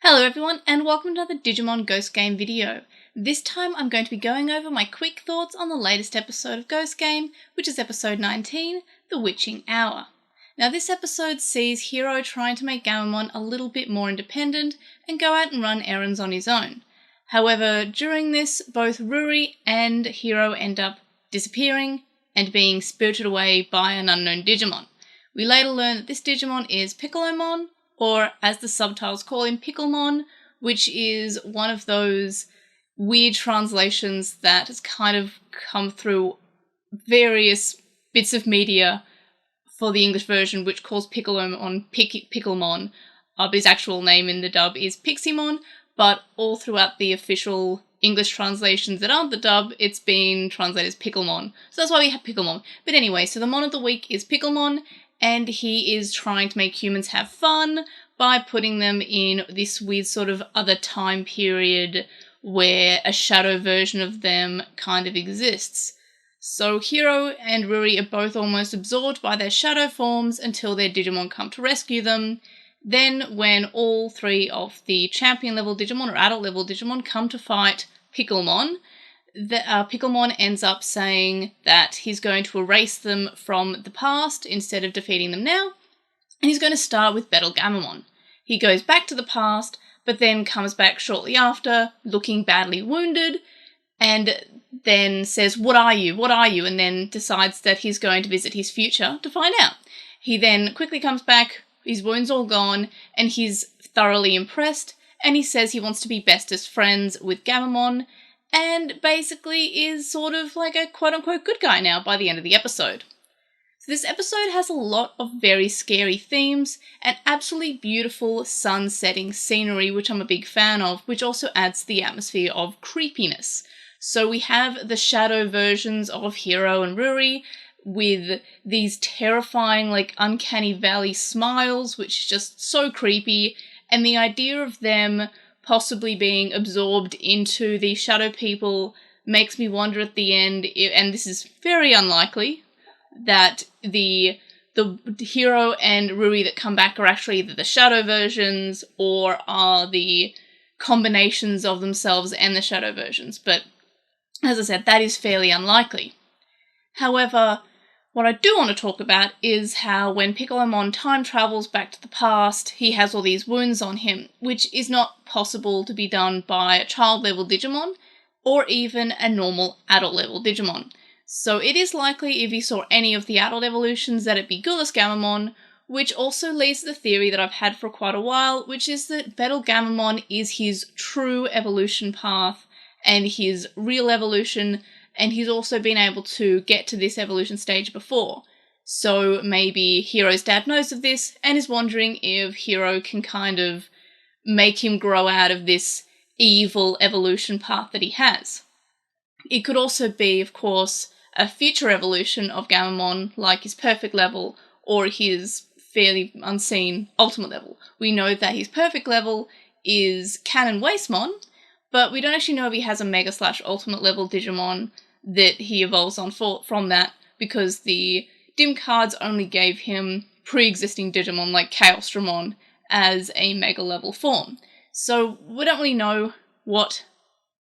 Hello everyone and welcome to another Digimon Ghost Game video. This time I'm going to be going over my quick thoughts on the latest episode of Ghost Game, which is episode 19, The Witching Hour. Now this episode sees Hiro trying to make Gammamon a little bit more independent and go out and run errands on his own. However, during this, both Ruri and Hiro end up disappearing and being spirited away by an unknown Digimon. We later learn that this Digimon is Piccolomon, or as the subtitles call him, Picklemon, which is one of those weird translations that has kind of come through various bits of media for the English version, which calls Piccolomon Picklemon, but his actual name in the dub is Pixiemon, but all throughout the official English translations that aren't the dub, it's been translated as Picklemon. So that's why we have Picklemon. But anyway, so the Mon of the Week is Picklemon, and he is trying to make humans have fun by putting them in this weird sort of other time period where a shadow version of them kind of exists. So Hiro and Ruri are both almost absorbed by their shadow forms until their Digimon come to rescue them. Then when all three of the champion level Digimon or adult level Digimon come to fight Picklemon, Picklemon ends up saying that he's going to erase them from the past instead of defeating them now, and he's going to start with Battle Gammamon. He goes back to the past, but then comes back shortly after, looking badly wounded, and then says, "What are you? What are you?" and then decides that he's going to visit his future to find out. He then quickly comes back, his wound's all gone, and he's thoroughly impressed, and he says he wants to be bestest friends with Gammamon, and basically is sort of like a quote-unquote good guy now by the end of the episode. So this episode has a lot of very scary themes and absolutely beautiful sun-setting scenery, which I'm a big fan of, which also adds to the atmosphere of creepiness. So we have the shadow versions of Hiro and Ruri with these terrifying, like, uncanny valley smiles, which is just so creepy, and the idea of them possibly being absorbed into the shadow people makes me wonder at the end, and this is very unlikely, that the Hiro and Ruri that come back are actually either the shadow versions or are the combinations of themselves and the shadow versions. But as I said, that is fairly unlikely. However, what I do want to talk about is how when Piccolomon time travels back to the past, he has all these wounds on him, which is not possible to be done by a child-level Digimon, or even a normal adult-level Digimon. So it is likely, if you saw any of the adult evolutions, that it'd be Gulas Gammamon, which also leads to the theory that I've had for quite a while, which is that Battle Gammamon is his true evolution path, and his real evolution, and he's also been able to get to this evolution stage before. So maybe Hiro's dad knows of this and is wondering if Hiro can kind of make him grow out of this evil evolution path that he has. It could also be, of course, a future evolution of Gammamon, like his perfect level or his fairly unseen ultimate level. We know that his perfect level is Canon Wastemon, but we don't actually know if he has a Mega/Ultimate level Digimon that he evolves on from that, because the dim cards only gave him pre-existing Digimon like Chaosdramon as a Mega level form. So we don't really know what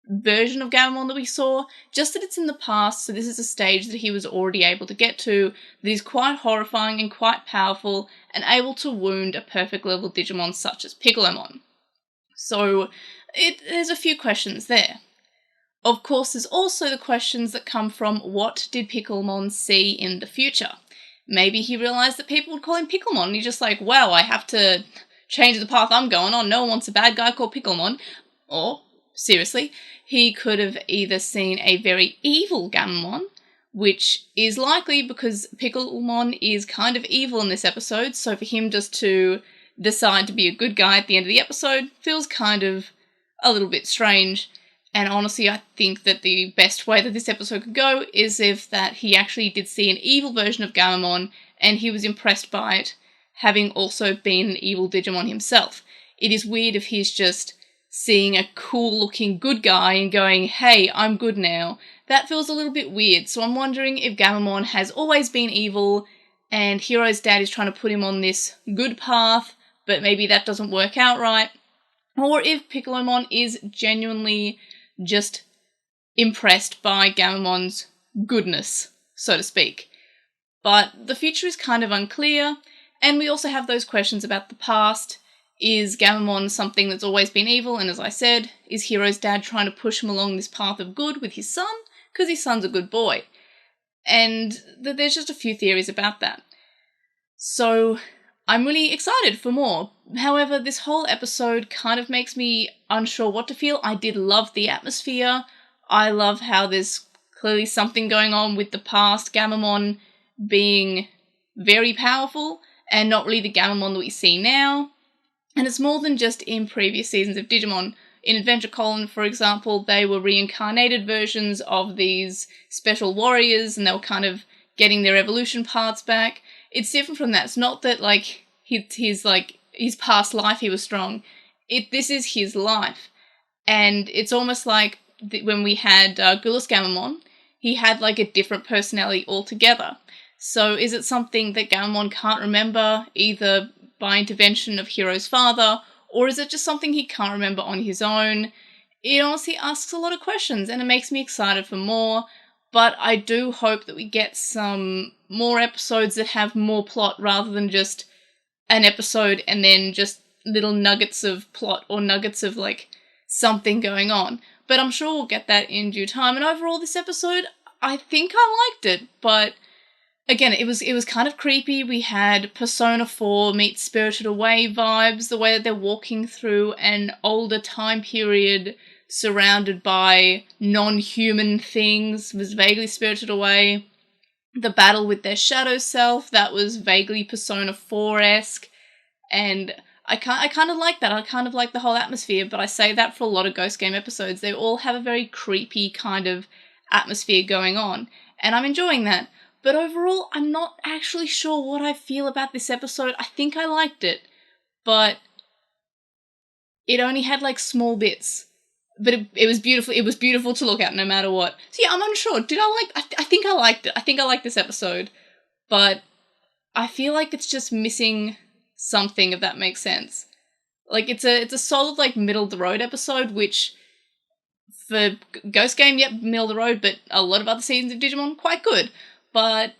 version of Gammamon that we saw, just that it's in the past, so this is a stage that he was already able to get to, that is quite horrifying and quite powerful, and able to wound a perfect level Digimon such as Piccolomon. So there's a few questions there. Of course, there's also the questions that come from what did Piccolomon see in the future? Maybe he realised that people would call him Picklemon, and he's just like, wow, I have to change the path I'm going on, no one wants a bad guy called Picklemon. Or, seriously, he could have either seen a very evil Gammamon, which is likely because Piccolomon is kind of evil in this episode, so for him just to decide to be a good guy at the end of the episode feels kind of a little bit strange. And honestly, I think that the best way that this episode could go is if that he actually did see an evil version of Gammamon and he was impressed by it, having also been an evil Digimon himself. It is weird if he's just seeing a cool-looking good guy and going, hey, I'm good now. That feels a little bit weird, so I'm wondering if Gammamon has always been evil and Hiro's dad is trying to put him on this good path, but maybe that doesn't work out right. or if Piccolomon is genuinely just impressed by Gammamon's goodness, so to speak. But the future is kind of unclear, and we also have those questions about the past. Is Gammamon something that's always been evil, and as I said, is Hiro's dad trying to push him along this path of good with his son, because his son's a good boy? And there's just a few theories about that. So I'm really excited for more. However, this whole episode kind of makes me unsure what to feel. I did love the atmosphere. I love how there's clearly something going on with the past Gammamon being very powerful and not really the Gammamon that we see now. And it's more than just in previous seasons of Digimon. In Adventure Colon, for example, they were reincarnated versions of these special warriors, and they were kind of getting their evolution parts back. It's different from that. It's not that, like, his past life he was strong. This is his life. And it's almost like when we had Gulas Gammamon, he had, like, a different personality altogether. So is it something that Gammamon can't remember, either by intervention of Hiro's father, or is it just something he can't remember on his own? It honestly asks a lot of questions, and it makes me excited for more, but I do hope that we get some more episodes that have more plot rather than just an episode and then just little nuggets of plot or nuggets of, like, something going on. But I'm sure we'll get that in due time, and overall this episode, I think I liked it, but again, it was kind of creepy. We had Persona 4 meets Spirited Away vibes, the way that they're walking through an older time period surrounded by non-human things was vaguely Spirited Away. The battle with their shadow self, that was vaguely Persona 4-esque, and I kind of like that. I kind of like the whole atmosphere, but I say that for a lot of Ghost Game episodes. They all have a very creepy kind of atmosphere going on, and I'm enjoying that. But overall, I'm not actually sure what I feel about this episode. I think I liked it, but it only had, like, small bits. But it was beautiful. It was beautiful to look at no matter what. So yeah, I'm unsure. Did I like... I think I liked it. I think I liked this episode. But I feel like it's just missing something, if that makes sense. Like, it's a solid, like, middle-of-the-road episode, which for Ghost Game, yep, middle-of-the-road, but a lot of other seasons of Digimon, quite good. But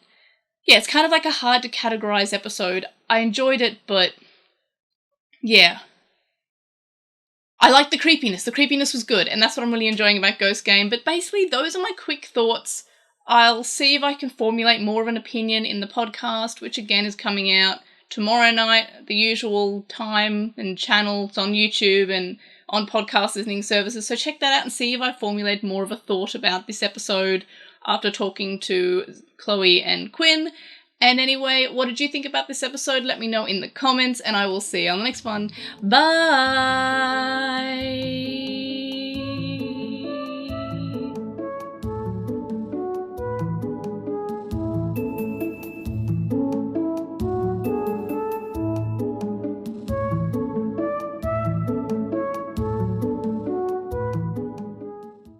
yeah, it's kind of like a hard to categorize episode. I enjoyed it, but yeah. I liked the creepiness. The creepiness was good, and that's what I'm really enjoying about Ghost Game. But basically, those are my quick thoughts. I'll see if I can formulate more of an opinion in the podcast, which again is coming out tomorrow night, the usual time and channels on YouTube and on podcast listening services. So check that out and see if I formulate more of a thought about this episode after talking to Chloe and Quinn. And anyway, what did you think about this episode? Let me know in the comments, and I will see you on the next one. Bye!